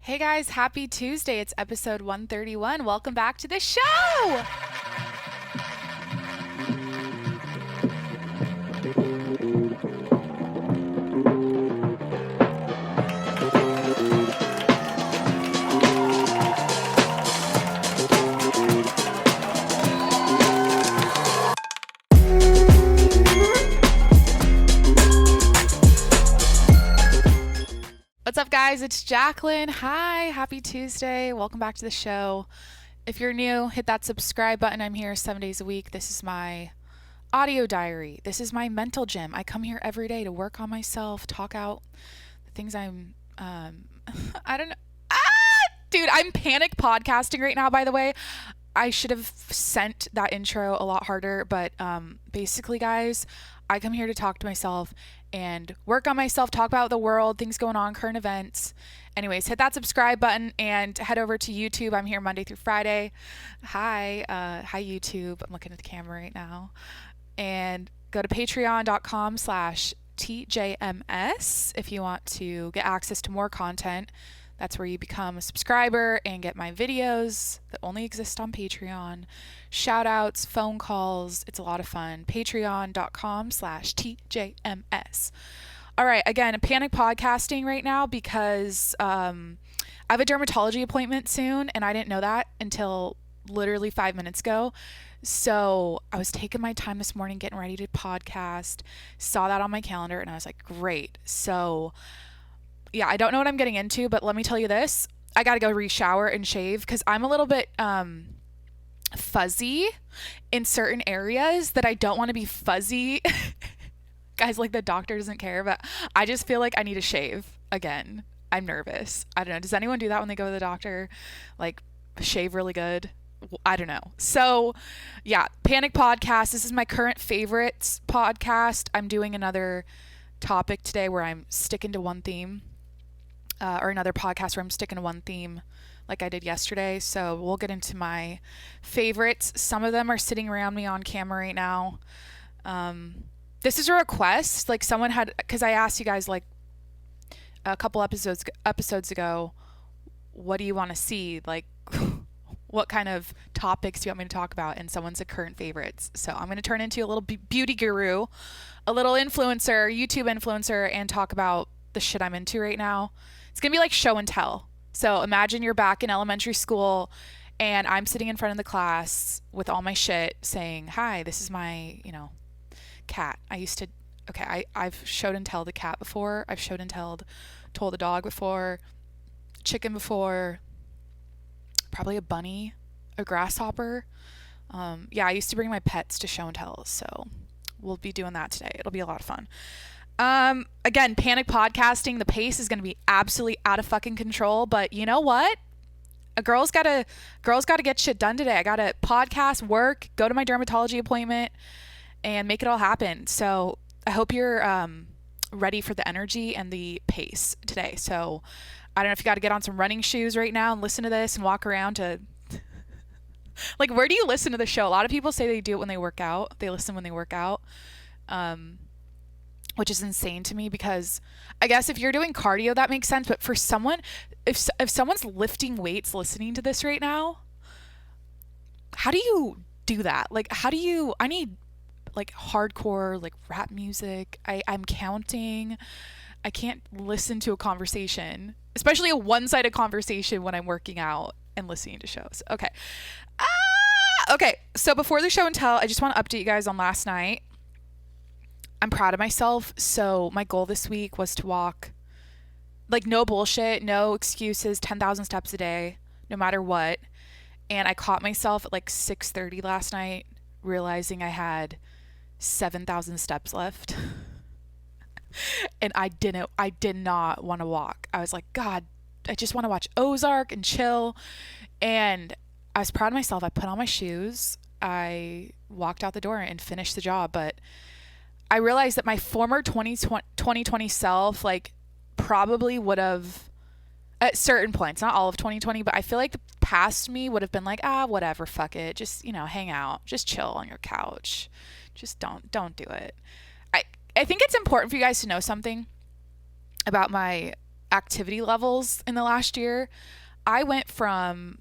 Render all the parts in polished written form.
Hey guys, happy Tuesday. It's episode 131. Welcome back to the show. What's up, guys? It's Jacqueline. Hi, happy Tuesday. Welcome back to the show. If you're new, hit that subscribe button. I'm here 7 days a week. This is my audio diary. This is my mental gym. I come here every day to work on myself, talk out the things I don't know. Dude, I'm panic podcasting right now, by the way. I should have sent that intro a lot harder, but basically, guys, I come here to talk to myself and work on myself, talk about the world, things going on, current events. Anyways, hit that subscribe button and head over to YouTube. I'm here Monday through Friday. Hi YouTube. I'm looking at the camera right now. And go to patreon.com/tjms if you want to get access to more content. That's where you become a subscriber and get my videos that only exist on Patreon. Shout outs, phone calls. It's a lot of fun. Patreon.com/TJMS. All right. Again, panic podcasting right now because I have a dermatology appointment soon and I didn't know that until literally 5 minutes ago. So I was taking my time this morning getting ready to podcast, saw that on my calendar and I was like, great. So yeah, I don't know what I'm getting into, but let me tell you this. I got to go re-shower and shave because I'm a little bit fuzzy in certain areas that I don't want to be fuzzy. Guys, like the doctor doesn't care, but I just feel like I need to shave again. I'm nervous. I don't know. Does anyone do that when they go to the doctor? Like shave really good? I don't know. So yeah, panic podcast. This is my current favorites podcast. I'm doing another topic today where I'm sticking to one theme. Or another podcast where I'm sticking to one theme like I did yesterday. So we'll get into my favorites. Some of them are sitting around me on camera right now. This is a request. Like someone had, because I asked you guys like a couple episodes ago, what do you want to see? Like what kind of topics do you want me to talk about? And someone said current favorites. So I'm going to turn into a little beauty guru, a little influencer, YouTube influencer, and talk about the shit I'm into right now. It's going to be like show and tell. So imagine you're back in elementary school and I'm sitting in front of the class with all my shit saying, hi, this is my, cat. I've showed and tell the cat before. I've showed and told the dog before, chicken before, probably a bunny, a grasshopper. I used to bring my pets to show and tell. So we'll be doing that today. It'll be a lot of fun. Again, panic podcasting, the pace is going to be absolutely out of fucking control, but you know what? A girl's got to get shit done today. I got to podcast, work, go to my dermatology appointment and make it all happen. So I hope you're, ready for the energy and the pace today. So I don't know if you got to get on some running shoes right now and listen to this and walk around to like, where do you listen to the show? A lot of people say they do it when they work out. They listen when they work out. Which is insane to me because I guess if you're doing cardio, that makes sense. But for someone, if someone's lifting weights listening to this right now, how do you do that? Like, I need like hardcore, like rap music. I'm counting. I can't listen to a conversation, especially a one-sided conversation when I'm working out and listening to shows. Okay. Okay. So before the show and tell, I just want to update you guys on last night. I'm proud of myself. So my goal this week was to walk, like no bullshit, no excuses, 10,000 steps a day, no matter what. And I caught myself at like 6:30 last night, realizing I had 7,000 steps left. And I did not want to walk. I was like, God, I just want to watch Ozark and chill. And I was proud of myself. I put on my shoes. I walked out the door and finished the job. But I realized that my former 2020 self, like, probably would have, at certain points, not all of 2020, but I feel like the past me would have been like, whatever, fuck it. Just, hang out. Just chill on your couch. Just don't do it. I think it's important for you guys to know something about my activity levels in the last year. I went from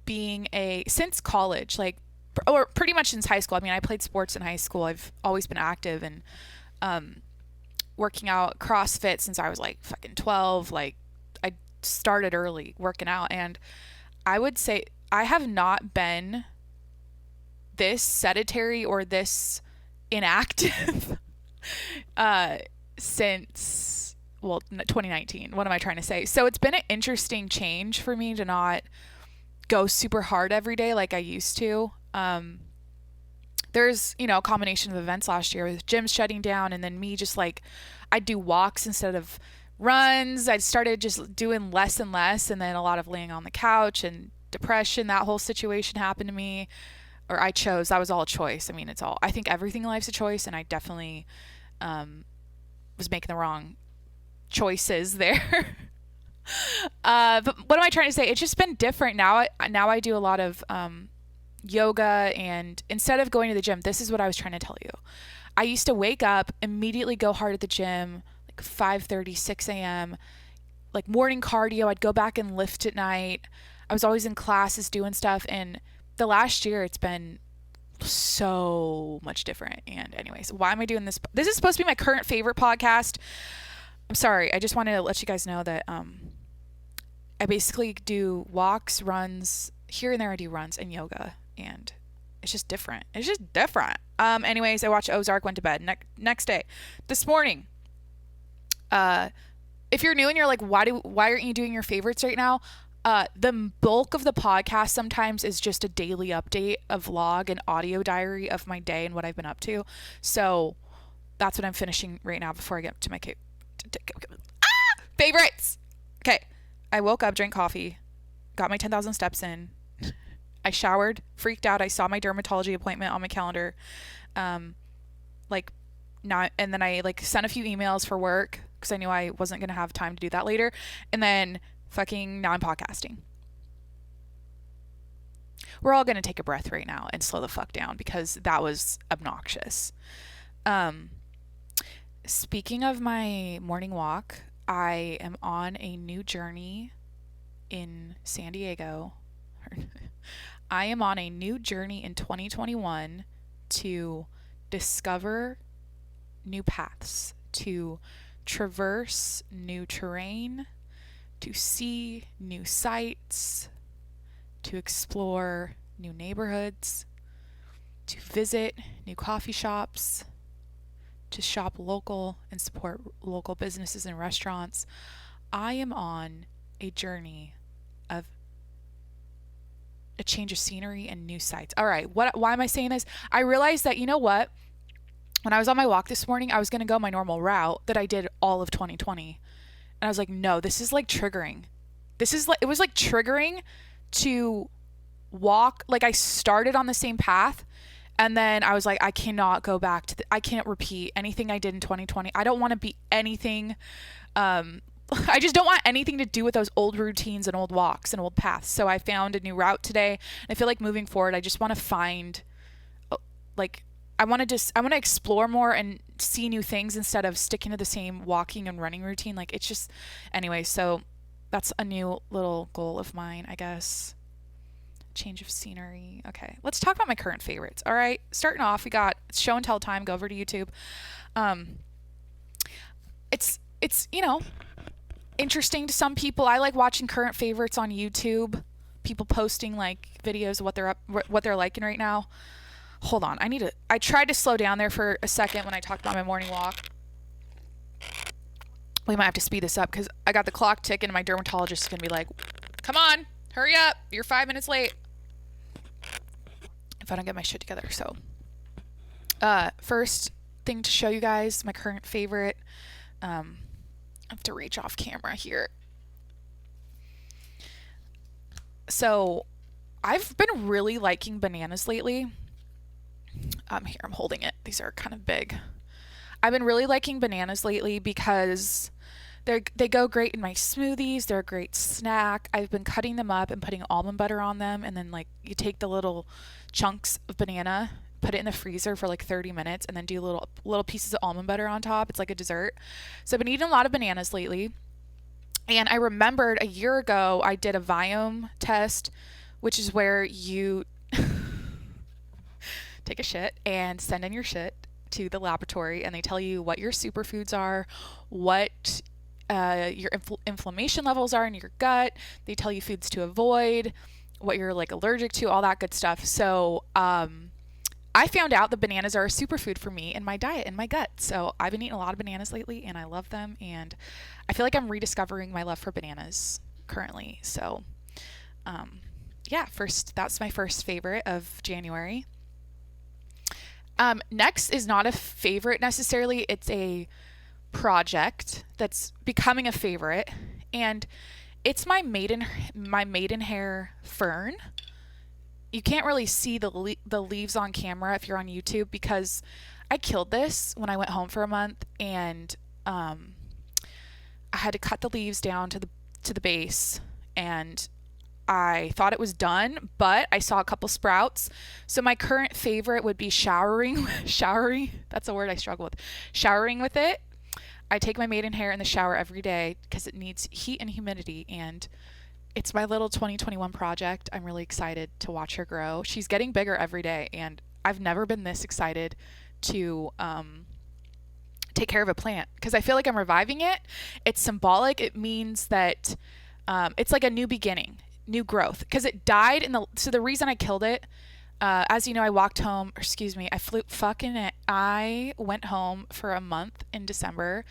being since college, like, or pretty much since high school. I mean, I played sports in high school. I've always been active and working out, CrossFit since I was like fucking 12. Like, I started early working out, and I would say I have not been this sedentary or this inactive since, well, 2019. What am I trying to say? So it's been an interesting change for me to not go super hard every day like I used to. There's, a combination of events last year with gyms shutting down, and then me just like, I'd do walks instead of runs. I started just doing less and less, and then a lot of laying on the couch and depression. That whole situation happened to me, or I chose. That was all a choice. I mean, I think everything in life's a choice, and I definitely was making the wrong choices there. But what am I trying to say? It's just been different now. I do a lot of yoga, and instead of going to the gym, this is what I was trying to tell you. I used to wake up, immediately go hard at the gym, like 5:30, 6 a.m., like morning cardio. I'd go back and lift at night. I was always in classes doing stuff, and the last year it's been so much different. And anyways, why am I doing this? This is supposed to be my current favorite podcast. I'm sorry. I just wanted to let you guys know that I basically do walks, runs, here and there I do runs and yoga, and it's just different. Anyways, I watched Ozark, went to bed. Next day. This morning. If you're new and you're like, why aren't you doing your favorites right now? The bulk of the podcast sometimes is just a daily update, a vlog, an audio diary of my day and what I've been up to. So that's what I'm finishing right now before I get to my favorites. Okay. I woke up, drank coffee, got my 10,000 steps in. I showered, freaked out. I saw my dermatology appointment on my calendar. And then I sent a few emails for work because I knew I wasn't going to have time to do that later. And then now I'm podcasting. We're all going to take a breath right now and slow the fuck down because that was obnoxious. Speaking of my morning walk, I am on a new journey in San Diego. I am on a new journey in 2021 to discover new paths, to traverse new terrain, to see new sights, to explore new neighborhoods, to visit new coffee shops, to shop local and support local businesses and restaurants. I am on a journey of a change of scenery and new sights. All right, why am I saying this? I realized that, you know what? When I was on my walk this morning, I was going to go my normal route that I did all of 2020. And I was like, no, this is like triggering. It was like triggering to walk. Like I started on the same path. And then I was like, I cannot go back I can't repeat anything I did in 2020. I don't want to be anything. I just don't want anything to do with those old routines and old walks and old paths. So I found a new route today. And I feel like moving forward, I just want to find, I want to explore more and see new things instead of sticking to the same walking and running routine. Like it's just, anyway, so that's a new little goal of mine, I guess. Change of scenery. Okay, let's talk about my current favorites. All right, starting off, we got show and tell time. Go over to YouTube. It's interesting to some people. I like watching current favorites on YouTube. People posting like videos of what they're liking right now. Hold on, I tried to slow down there for a second when I talked about my morning walk. We might have to speed this up because I got the clock ticking and my dermatologist is gonna be like, "Come on, hurry up! You're 5 minutes late." If I don't get my shit together. So, first thing to show you guys, my current favorite. I have to reach off camera here. So, I've been really liking bananas lately. Here, I'm holding it. These are kind of big. I've been really liking bananas lately because they go great in my smoothies. They're a great snack. I've been cutting them up and putting almond butter on them, and then like you take the little chunks of banana, put it in the freezer for like 30 minutes, and then do little pieces of almond butter on top. It's like a dessert. So I've been eating a lot of bananas lately. And I remembered a year ago I did a Viome test, which is where you take a shit and send in your shit to the laboratory, and they tell you what your superfoods are, what your inflammation levels are in your gut. They tell you foods to avoid, what you're like allergic to, all that good stuff. So I found out that bananas are a superfood for me in my diet, in my gut. So I've been eating a lot of bananas lately, and I love them. And I feel like I'm rediscovering my love for bananas currently. So yeah, that's my first favorite of January. Next is not a favorite necessarily. It's a project that's becoming a favorite, and it's my maidenhair fern. You can't really see the leaves on camera if you're on YouTube, because I killed this when I went home for a month, and I had to cut the leaves down to the base, and I thought it was done, but I saw a couple sprouts. So my current favorite would be showering. That's a word I struggle with. Showering with it. I take my maidenhair in the shower every day because it needs heat and humidity, and it's my little 2021 project. I'm really excited to watch her grow. She's getting bigger every day, and I've never been this excited to take care of a plant, because I feel like I'm reviving it. It's symbolic. It means that it's like a new beginning, new growth, because it died so the reason I killed it, as you know, I went home for a month in December,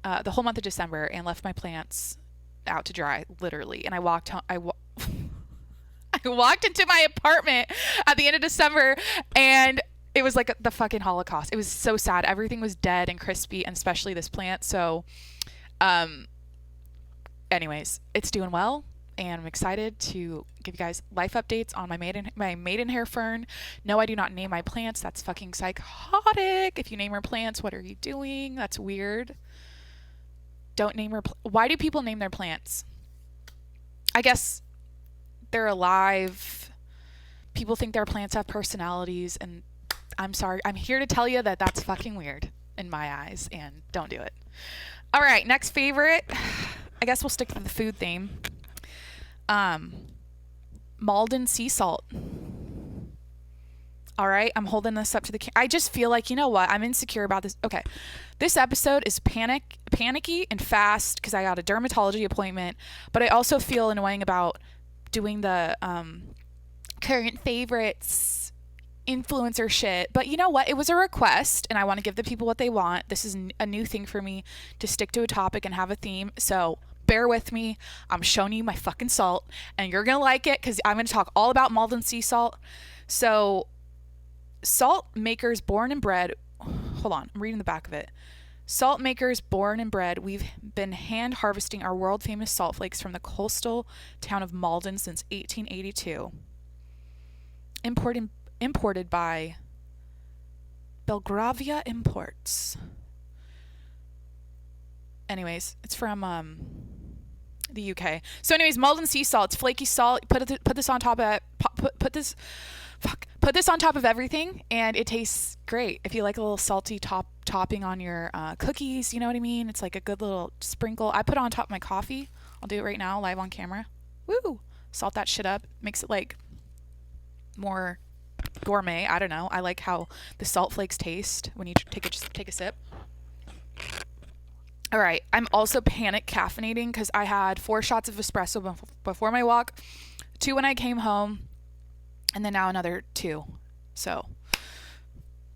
the whole month of December, and left my plants out to dry, literally. And I walked home, I walked into my apartment at the end of December, and it was like the fucking Holocaust. It was so sad. Everything was dead and crispy, and especially this plant. So, anyways, it's doing well, and I'm excited to give you guys life updates on my maidenhair fern. No, I do not name my plants. That's fucking psychotic. If you name your plants, what are you doing? That's weird. Don't name why do people name their plants? I guess they're alive. People think their plants have personalities, and I'm sorry. I'm here to tell you that that's fucking weird in my eyes, and don't do it. All right, next favorite. I guess we'll stick to the food theme. Malden sea salt. All right, I'm holding this up to the I just feel like, you know what? I'm insecure about this. Okay, this episode is panicky and fast because I got a dermatology appointment, but I also feel annoying about doing the current favorites influencer shit. But you know what? It was a request, and I want to give the people what they want. This is a new thing for me to stick to a topic and have a theme. So bear with me. I'm showing you my fucking salt, and you're going to like it because I'm going to talk all about Malden sea salt. So salt makers born and bred, hold on, I'm reading the back of it. Salt makers born and bred, we've been hand harvesting our world famous salt flakes from the coastal town of Malden since 1882. Imported by Belgravia Imports. Anyways, it's from the UK. So anyways, Malden sea salt, it's flaky salt. Put this on top of Put this on top of everything, and it tastes great. If you like a little salty topping on your cookies, you know what I mean? It's like a good little sprinkle. I put it on top of my coffee. I'll do it right now, live on camera. Woo! Salt that shit up. Makes it like more gourmet. I don't know. I like how the salt flakes taste when you take a sip. All right. I'm also panic caffeinating because I had 4 shots of espresso before my walk, 2 when I came home, and then now another 2. So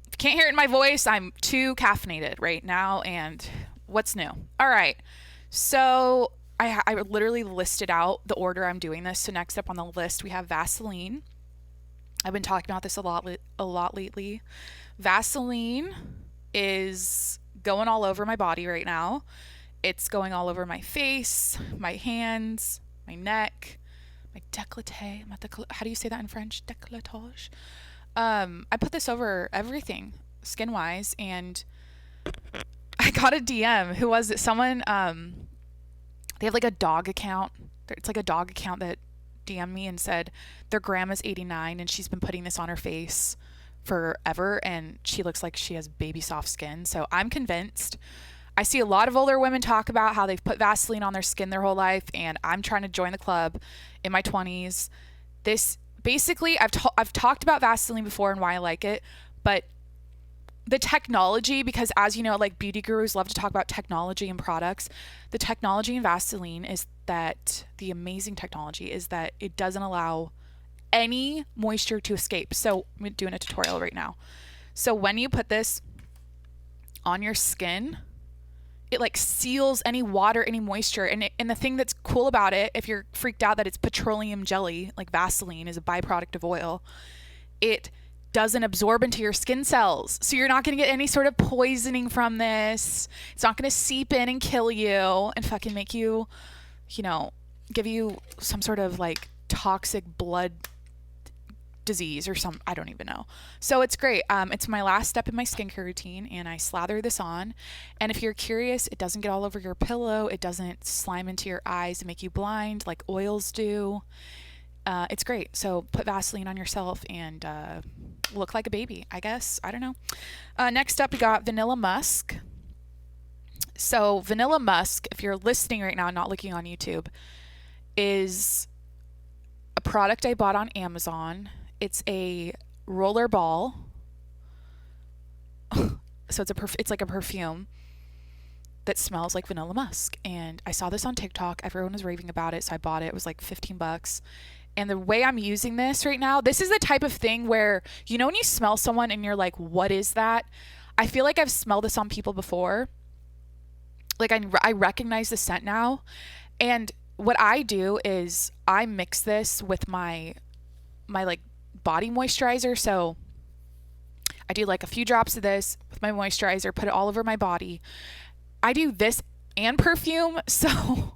if you can't hear it in my voice, I'm too caffeinated right now. And what's new? All right. So I literally listed out the order I'm doing this. So next up on the list, we have Vaseline. I've been talking about this a lot lately. Vaseline is going all over my body right now. It's going all over my face, my hands, my neck, my décolleté. How do you say that in French? Décolletage. I put this over everything skin wise, and I got a DM. Who was it? Someone, they have like a dog account. It's like a dog account that DM'd me and said their grandma's 89 and she's been putting this on her face forever, and she looks like she has baby soft skin. So I'm convinced. I see a lot of older women talk about how they've put Vaseline on their skin their whole life, and I'm trying to join the club in my 20s. This basically, I've talked about Vaseline before and why I like it, but the technology, because as you know, like beauty gurus love to talk about technology and products. The technology in Vaseline is that the amazing technology is that it doesn't allow any moisture to escape. So I'm doing a tutorial right now. So when you put this on your skin, it like seals any water, any moisture. And the thing that's cool about it, if you're freaked out that it's petroleum jelly, like Vaseline is a byproduct of oil, it doesn't absorb into your skin cells. So you're not going to get any sort of poisoning from this. It's not going to seep in and kill you and fucking make you, give you some sort of like toxic blood disease or I don't even know. So it's great. It's my last step in my skincare routine, and I slather this on. And if you're curious, it doesn't get all over your pillow. It doesn't slime into your eyes and make you blind like oils do. It's great. So put Vaseline on yourself and look like a baby, I guess. I don't know. Next up, we got Vanilla Musk. So Vanilla Musk, if you're listening right now and not looking on YouTube, is a product I bought on Amazon. It's a roller ball. So it's like a perfume that smells like vanilla musk. And I saw this on TikTok. Everyone was raving about it, so I bought it. It was like $15. And the way I'm using this right now, this is the type of thing where, when you smell someone and you're like, what is that? I feel like I've smelled this on people before. Like I recognize the scent now. And what I do is I mix this with my like body moisturizer. So I do like a few drops of this with my moisturizer, put it all over my body. I do this and perfume. So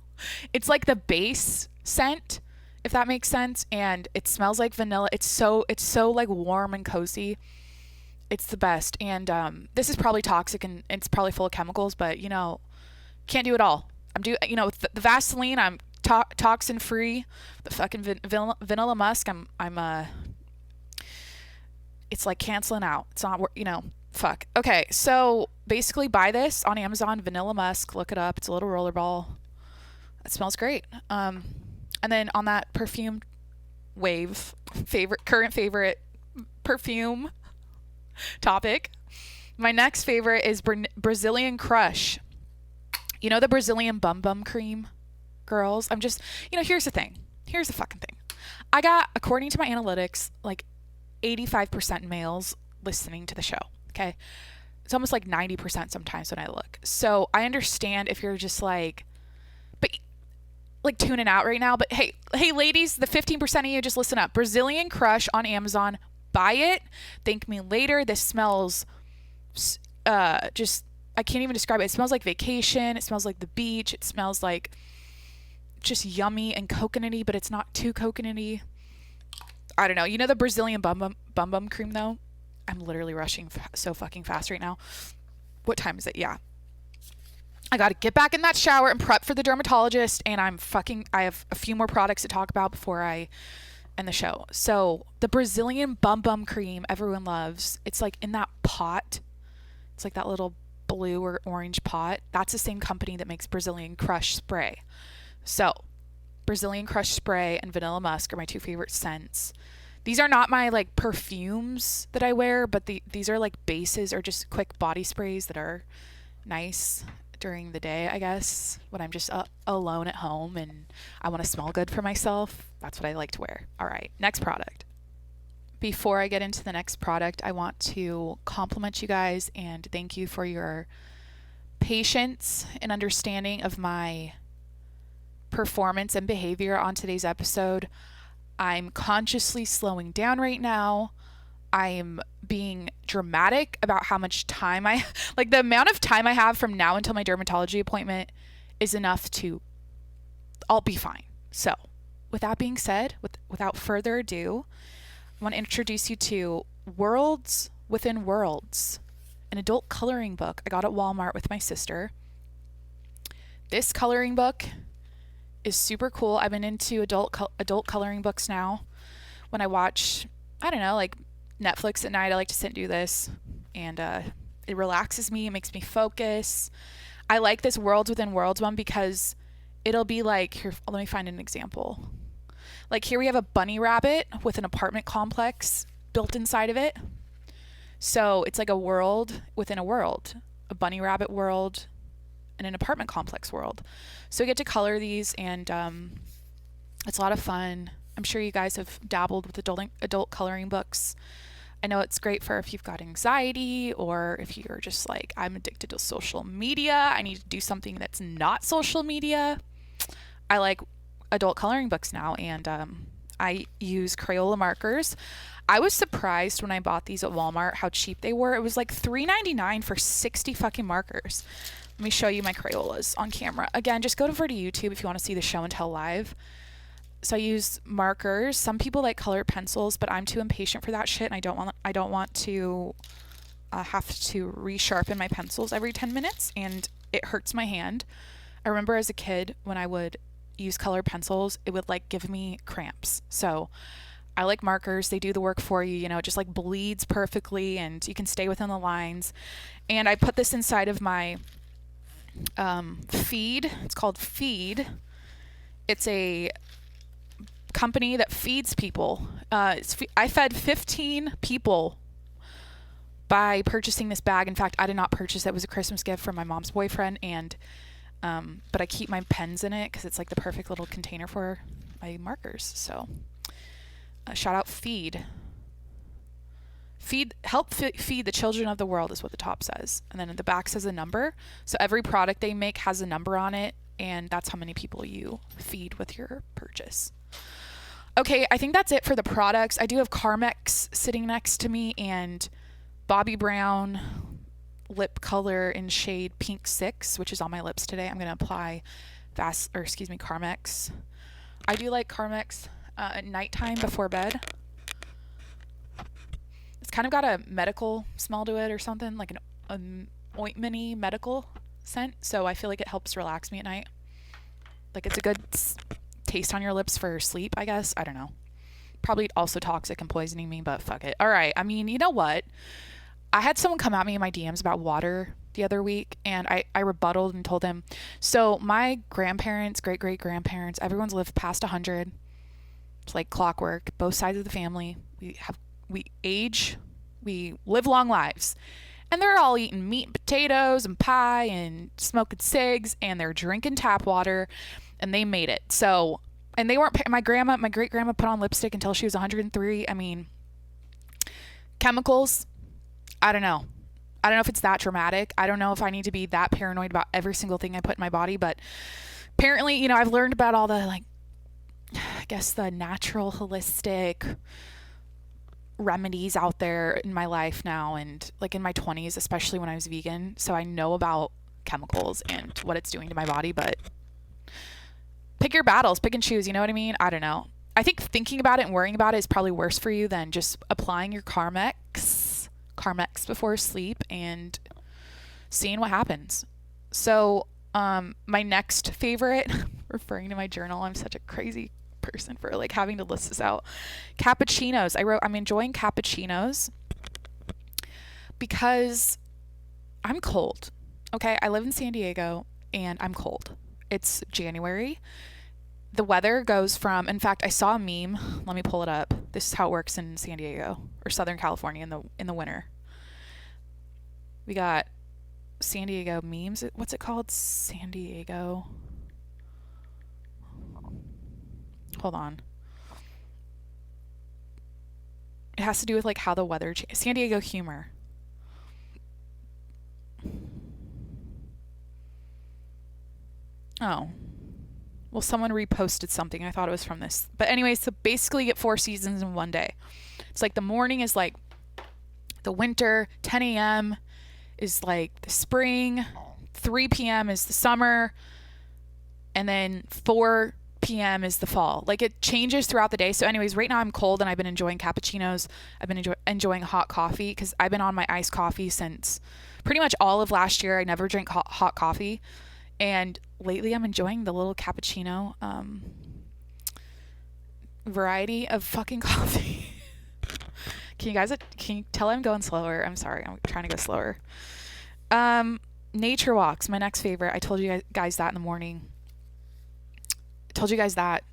it's like the base scent, if that makes sense. And it smells like vanilla. It's so like warm and cozy. It's the best. And this is probably toxic and it's probably full of chemicals, but can't do it all. With the Vaseline, I'm toxin free. The fucking vanilla musk, I'm it's like canceling out. It's not, fuck. Okay, so basically buy this on Amazon, Vanilla Musk. Look it up. It's a little roller ball. It smells great. And then on that perfume wave, current favorite perfume topic, my next favorite is Brazilian Crush. The Brazilian bum cream, girls. I'm just, here's the thing. Here's the fucking thing. I got, according to my analytics, like 85% males listening to the show. Okay. It's almost like 90% sometimes when I look. So I understand if you're just like tuning out right now, but hey ladies, the 15% of you, just listen up. Brazilian Crush on Amazon. Buy it. Thank me later. This smells I can't even describe it. It smells like vacation. It smells like the beach. It smells like just yummy and coconutty, but it's not too coconutty. I don't know. The Brazilian bum cream though? I'm literally rushing so fucking fast right now. What time is it? Yeah. I got to get back in that shower and prep for the dermatologist, and I have a few more products to talk about before I end the show. So the Brazilian bum cream everyone loves. It's like in that pot. It's like that little blue or orange pot. That's the same company that makes Brazilian Crush spray. So Brazilian Crush spray and Vanilla Musk are my two favorite scents. These are not my like perfumes that I wear, but these are like bases or just quick body sprays that are nice during the day, I guess, when I'm just alone at home and I want to smell good for myself. That's what I like to wear. All right, next product. Before I get into the next product, I want to compliment you guys and thank you for your patience and understanding of my performance and behavior on today's episode. I'm consciously slowing down right now. I'm being dramatic about how much time the amount of time I have from now until my dermatology appointment is enough I'll be fine. So with that being said, without further ado, I want to introduce you to Worlds Within Worlds, an adult coloring book I got at Walmart with my sister. This coloring book is super cool. I've been into adult coloring books now. When I watch, like Netflix at night, I like to sit and do this, and it relaxes me, it makes me focus. I like this Worlds Within Worlds one because it'll be like, here, let me find an example. Like here we have a bunny rabbit with an apartment complex built inside of it. So it's like a world within a world, a bunny rabbit world and an apartment complex world. So we get to color these, and it's a lot of fun. I'm sure you guys have dabbled with adult coloring books. I know it's great for if you've got anxiety, or if you're just like, I'm addicted to social media, I need to do something that's not social media. I like adult coloring books now, and I use Crayola markers. I was surprised when I bought these at Walmart how cheap they were. It was like $3.99 for 60 fucking markers. Let me show you my Crayolas on camera. Again, just go over to YouTube if you want to see the show and tell live. So I use markers. Some people like colored pencils, but I'm too impatient for that shit, and I don't want to have to resharpen my pencils every 10 minutes, and it hurts my hand. I remember as a kid when I would use colored pencils, it would like give me cramps. So I like markers. They do the work for you. You know, it just like bleeds perfectly, and you can stay within the lines. And I put this inside of my Feed. It's called Feed. It's a company that feeds people. I fed 15 people by purchasing this bag. In fact, I did not purchase it. It was a Christmas gift from my mom's boyfriend, and but I keep my pens in it because it's like the perfect little container for my markers. So shout out Feed. Help feed the children of the world is what the top says. And then the back says a number. So every product they make has a number on it, and that's how many people you feed with your purchase. Okay, I think that's it for the products. I do have Carmex sitting next to me, and Bobbi Brown lip color in shade Pink 6, which is on my lips today. I'm going to apply Carmex. I do like Carmex at nighttime before bed. It's kind of got a medical smell to it or something, like an ointment-y medical scent. So I feel like it helps relax me at night. Like it's a good taste on your lips for sleep, I guess. I don't know. Probably also toxic and poisoning me, but fuck it. All right. I mean, you know what? I had someone come at me in my DMs about water the other week, and I rebutted and told them, so my grandparents, great-great-grandparents, everyone's lived past 100. It's like clockwork. Both sides of the family. We age, we live long lives, and they're all eating meat and potatoes and pie and smoking cigs, and they're drinking tap water, and they made it. So, and they weren't, my great grandma put on lipstick until she was 103. I mean, chemicals, I don't know if it's that dramatic. I don't know if I need to be that paranoid about every single thing I put in my body, but apparently, you know, I've learned about all the, like, I guess the natural holistic remedies out there in my life now, and like in my 20s, especially when I was vegan. So I know about chemicals and what it's doing to my body, but pick your battles, pick and choose, you know what I mean? I don't know. I think thinking about it and worrying about it is probably worse for you than just applying your Carmex before sleep and seeing what happens. So my next favorite, referring to my journal, I'm such a crazy person for like having to list this out. Cappuccinos. I'm enjoying cappuccinos because I'm cold. Okay, I live in San Diego and I'm cold. It's January. The weather goes from, in fact, I saw a meme. Let me pull it up. This is how it works in San Diego or Southern California in the winter. We got San Diego memes. What's it called? San Diego. Hold on. It has to do with like how the weather changes. San Diego humor. Oh. Well, someone reposted something. I thought it was from this. But anyway, so basically you get 4 seasons in one day. It's like the morning is like the winter, 10 a.m. is like the spring, 3 p.m. is the summer, and then 4 p.m. is the fall. Like it changes throughout the day. So anyways, right now I'm cold and I've been enjoying cappuccinos. I've been enjoying hot coffee because I've been on my iced coffee since pretty much all of last year. I never drink hot coffee. And lately I'm enjoying the little cappuccino variety of fucking coffee. Can you tell I'm going slower? I'm sorry. I'm trying to go slower. Nature walks, my next favorite. I told you guys that in the morning. I told you guys that.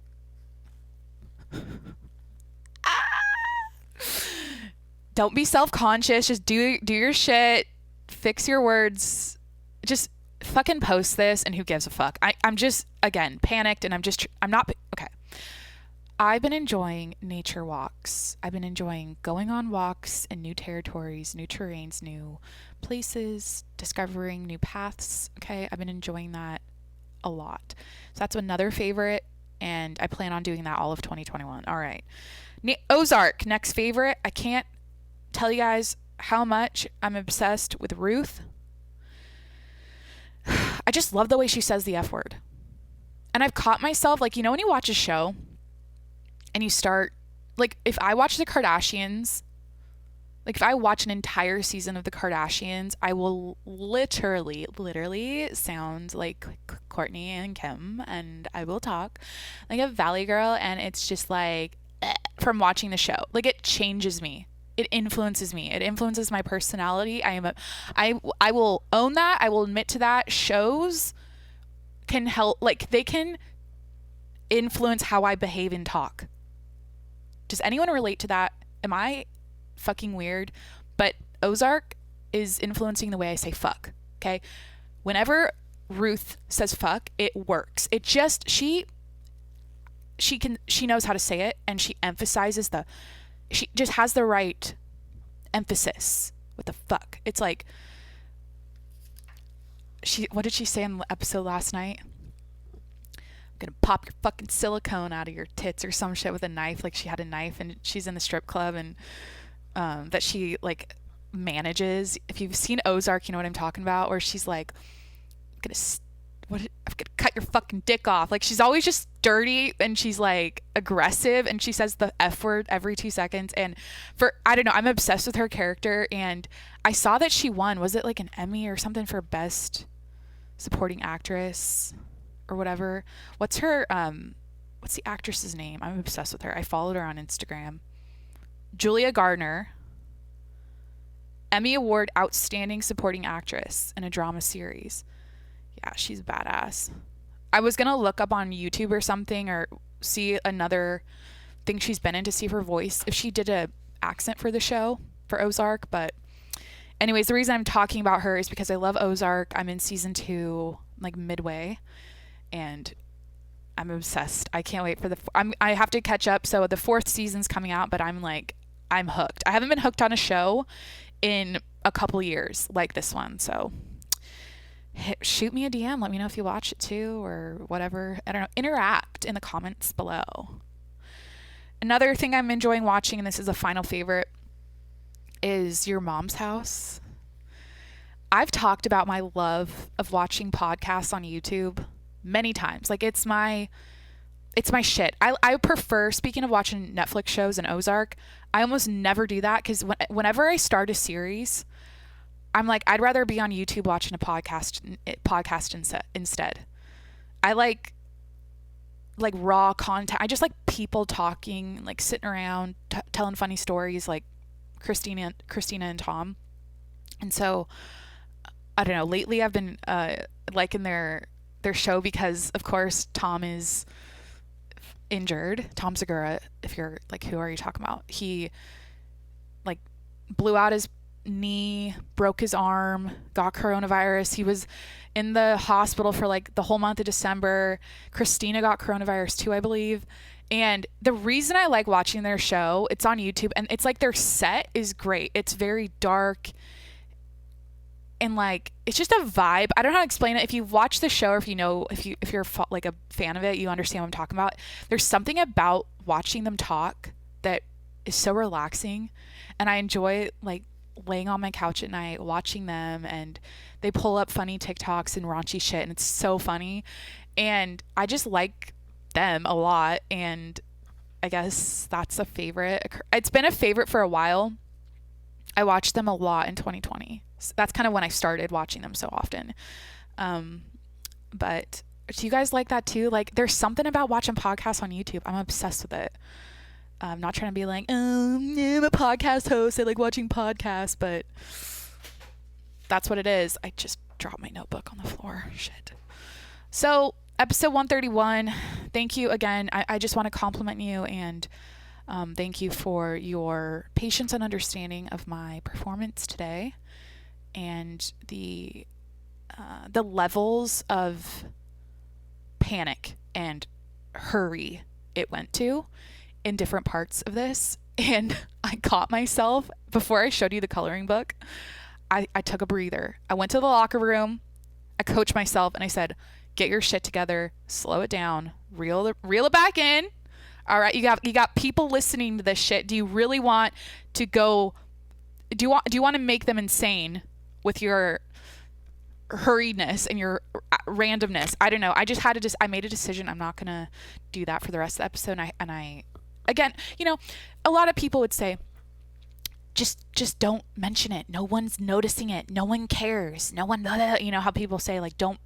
Don't be self-conscious. Just do your shit. Fix your words. Just fucking post this, and who gives a fuck? I'm just, again, panicked, and I'm not, okay. I've been enjoying nature walks. I've been enjoying going on walks in new territories, new terrains, new places, discovering new paths. Okay, I've been enjoying that a lot. So that's another favorite, and I plan on doing that all of 2021. All right. Ozark, next favorite. I can't tell you guys how much I'm obsessed with Ruth. I just love the way she says the F word. And I've caught myself, like, you know, when you watch a show and you start, like, if I watch the Kardashians, like, if I watch an entire season of the Kardashians, I will literally sound like Courtney and Kim, and I will talk like a Valley girl, and it's just like, from watching the show. Like, it changes me. It influences me. It influences my personality. I will own that. I will admit to that. Shows can help, like, they can influence how I behave and talk. Does anyone relate to that? Am I fucking weird? But Ozark is influencing the way I say fuck. Okay? Whenever Ruth says fuck, it works. It just, she knows how to say it, and she emphasizes she just has the right emphasis with the fuck. It's like, what did she say in the episode last night? I'm gonna pop your fucking silicone out of your tits or some shit with a knife. Like, she had a knife, and she's in the strip club, and that she, like, manages. If you've seen Ozark, you know what I'm talking about, where she's like, I'm gonna cut your fucking dick off. Like, she's always just dirty, and she's like aggressive, and she says the F word every 2 seconds. And I don't know, I'm obsessed with her character. And I saw that she won, was it like an Emmy or something for best supporting actress or whatever? What's the actress's name? I'm obsessed with her. I followed her on Instagram. Julia Gardner, Emmy Award Outstanding Supporting Actress in a Drama Series. Yeah, she's badass. I was going to look up on YouTube or something, or see another thing she's been in to see if her voice, if she did a accent for the show, for Ozark. But anyways, the reason I'm talking about her is because I love Ozark. I'm in season 2, like midway, and I'm obsessed. I can't wait for I have to catch up. So the 4th season's coming out, but I'm hooked. I haven't been hooked on a show in a couple years like this one. So shoot me a DM. Let me know if you watch it too, or whatever. I don't know. Interact in the comments below. Another thing I'm enjoying watching, and this is a final favorite, is Your Mom's House. I've talked about my love of watching podcasts on YouTube many times. Like, it's my shit. I prefer, speaking of watching Netflix shows and Ozark, I almost never do that, because whenever I start a series, I'm like, I'd rather be on YouTube watching a podcast instead. I like raw content. I just like people talking, like sitting around telling funny stories, like Christina and Tom. And so, I don't know, lately I've been liking their show, because of course Tom is injured. Tom Segura, if you're like, who are you talking about? He like blew out his knee, broke his arm, got coronavirus. He was in the hospital for like the whole month of December. Christina got coronavirus too, I believe. And the reason I like watching their show, it's on YouTube, and it's like their set is great. It's very dark, and like, it's just a vibe. I don't know how to explain it. If you watch the show, or if you're like a fan of it, you understand what I'm talking about. There's something about watching them talk that is so relaxing, and I enjoy like laying on my couch at night watching them, and they pull up funny TikToks and raunchy shit, and it's so funny, and I just like them a lot. And I guess that's a favorite. It's been a favorite for a while. I watched them a lot in 2020. So that's kind of when I started watching them so often. But do you guys like that too? Like, there's something about watching podcasts on YouTube. I'm obsessed with it. I'm not trying to be like, I'm a podcast host. I like watching podcasts, but That's what it is. I just dropped my notebook on the floor. Shit. So episode 131, thank you again. I just want to compliment you and thank you for your patience and understanding of my performance today and the levels of panic and hurry it went to in different parts of this. And I caught myself before I showed you the coloring book. I took a breather. I went to the locker room. I coached myself and I said, get your shit together, slow it down, reel it back in. All right, you got people listening to this shit. Do you really want to go? Do you want to make them insane with your hurriedness and your randomness? I don't know. I made a decision. I'm not gonna do that for the rest of the episode. And I again, a lot of people would say, just don't mention it. No one's noticing it. No one cares. No one, how people say, like, don't.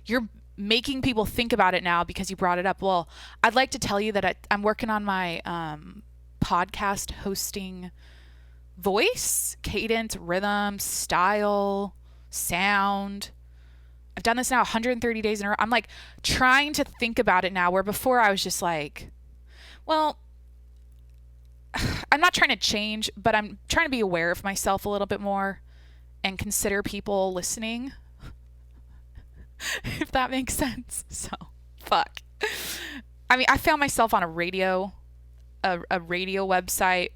You're making people think about it now because you brought it up. Well, I'd like to tell you that I'm working on my podcast hosting voice, cadence, rhythm, style, sound. I've done this now 130 days in a row. I'm like trying to think about it now, where before I was just like, well, I'm not trying to change, but I'm trying to be aware of myself a little bit more and consider people listening. If that makes sense. So, fuck. I mean, I found myself on a radio website.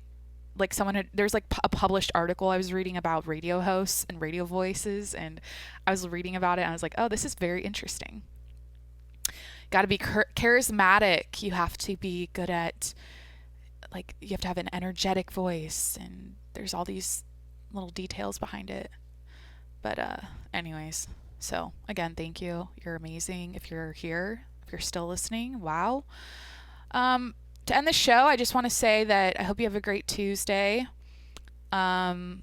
Like there's like a published article I was reading about radio hosts and radio voices, and I was reading about it and I was like, oh, this is very interesting. Got to be charismatic. You have to be good at, like, you have to have an energetic voice, and there's all these little details behind it. But anyways. So, again, thank you. You're amazing. If you're here, if you're still listening, wow. To end the show, I just want to say that I hope you have a great Tuesday. That's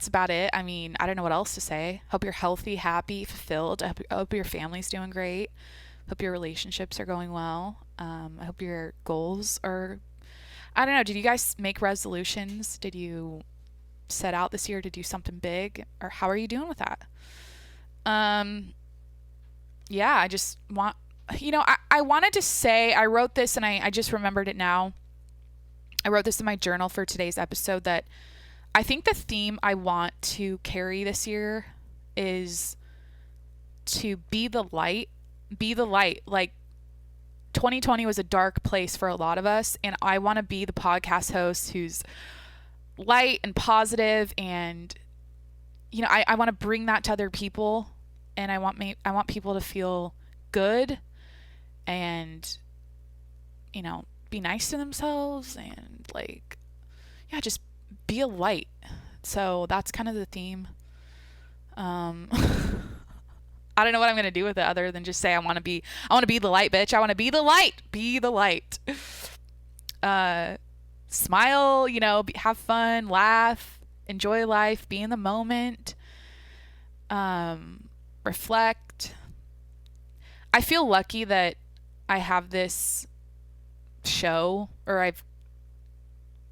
about it. I mean, I don't know what else to say. Hope you're healthy, happy, fulfilled. I hope your family's doing great. Hope your relationships are going well. I hope your goals are... I don't know. Did you guys make resolutions? Did you set out this year to do something big? Or how are you doing with that? Yeah, I just want, I wanted to say, I wrote this and I just remembered it now. I wrote this in my journal for today's episode, that I think the theme I want to carry this year is to be the light. Be the light. Like, 2020 was a dark place for a lot of us, and I want to be the podcast host who's light and positive, and I want to bring that to other people, and I want people to feel good and be nice to themselves, and just be a light. So that's kind of the theme. I don't know what I'm going to do with it other than just say I want to be the light, bitch. I want to be the light. Be the light. Smile, have fun, laugh, enjoy life, be in the moment, reflect. I feel lucky that I have this show, or I've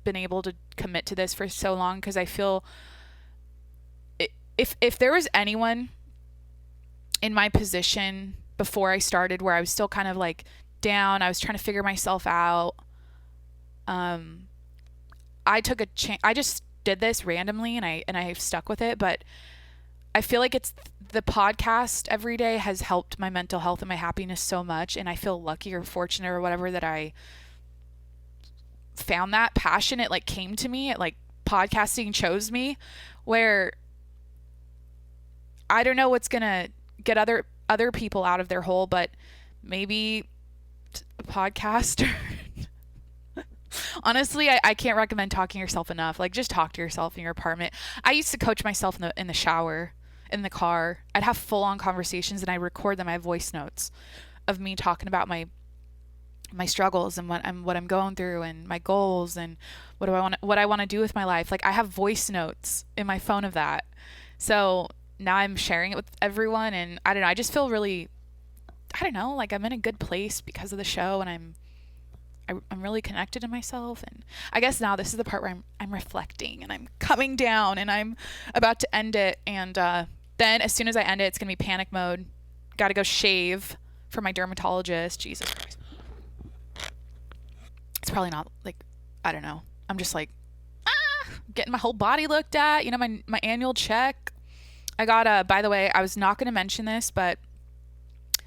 been able to commit to this for so long, because I feel if there was anyone in my position before I started where I was still kind of like down, I was trying to figure myself out, I took a chance. I just did this randomly and I've stuck with it, but I feel like it's the podcast every day has helped my mental health and my happiness so much, and I feel lucky or fortunate or whatever that I found that passion. It came to me, podcasting chose me, where I don't know what's gonna get other people out of their hole, but maybe a podcast. Honestly, I can't recommend talking to yourself enough. Just talk to yourself in your apartment. I used to coach myself in the shower, in the car. I'd have full-on conversations and I record them. I have voice notes of me talking about my struggles and what I'm going through and my goals and what I want to do with my life. I have voice notes in my phone of that. So now I'm sharing it with everyone, and I don't know, I just feel really, I'm in a good place because of the show, and I'm really connected to myself. And I guess now this is the part where I'm reflecting and I'm coming down and I'm about to end it. And then as soon as I end it, it's going to be panic mode. Got to go shave for my dermatologist. Jesus Christ. It's probably not like, I don't know. I'm just like, getting my whole body looked at, you know, my annual check. I got by the way, I was not going to mention this, but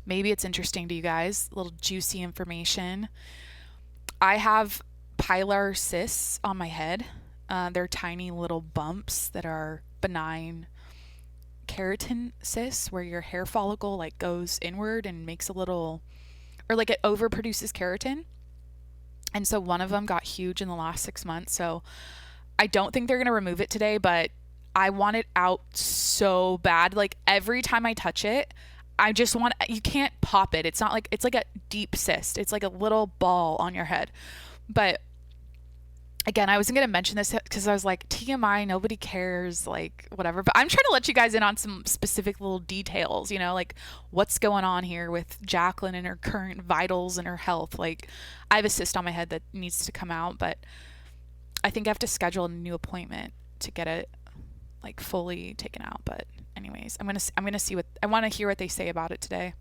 maybe it's interesting to you guys, a little juicy information. I have pilar cysts on my head. They're tiny little bumps that are benign keratin cysts where your hair follicle like goes inward and makes a little, or like it overproduces keratin. And so one of them got huge in the last 6 months. So I don't think they're going to remove it today, but I want it out so bad. Like every time I touch it, I just want, you can't pop it. It's not like, it's like a deep cyst. It's like a little ball on your head. But again, I wasn't going to mention this because I was like, TMI, nobody cares, like whatever. But I'm trying to let you guys in on some specific little details, you know, like what's going on here with Jacqueline and her current vitals and her health. Like I have a cyst on my head that needs to come out, but I think I have to schedule a new appointment to get it like fully taken out. But anyways, I'm gonna see what I want to hear what they say about it today.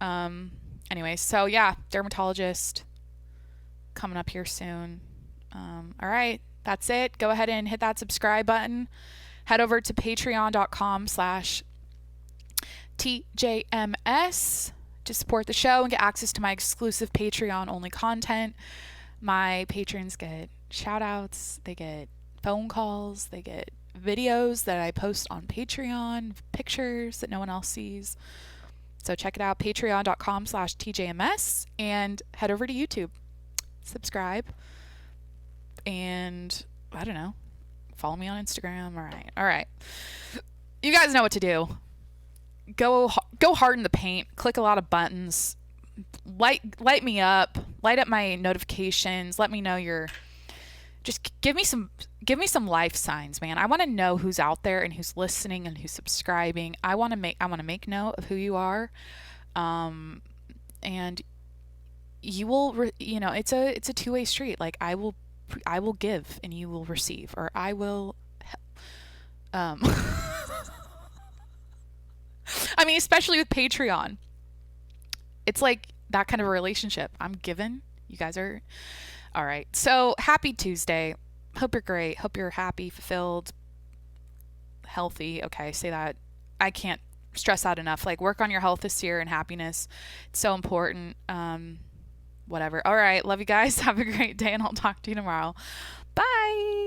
Anyways, so yeah, dermatologist coming up here soon. All right, that's it. Go ahead and hit that subscribe button. Head over to patreon.com/tjms to support the show and get access to my exclusive Patreon only content. My patrons get shout outs, they get phone calls, they get videos that I post on Patreon, pictures that no one else sees. So check it out, patreon.com/tjms, and head over to YouTube, subscribe, and I don't know, follow me on Instagram. All right. You guys know what to do. Go hard in the paint, click a lot of buttons, light me up, light up my notifications, let me know just give me some life signs, man. I want to know who's out there and who's listening and who's subscribing. I want to make note of who you are. And you will, it's a two-way street. Like I will give and you will receive, or I will, I mean, especially with Patreon, it's like that kind of a relationship. I'm given, you guys are. All right. So happy Tuesday. Hope you're great. Hope you're happy, fulfilled, healthy. Okay. Say that. I can't stress that enough. Like work on your health this year and happiness. It's so important. Whatever. All right. Love you guys. Have a great day and I'll talk to you tomorrow. Bye.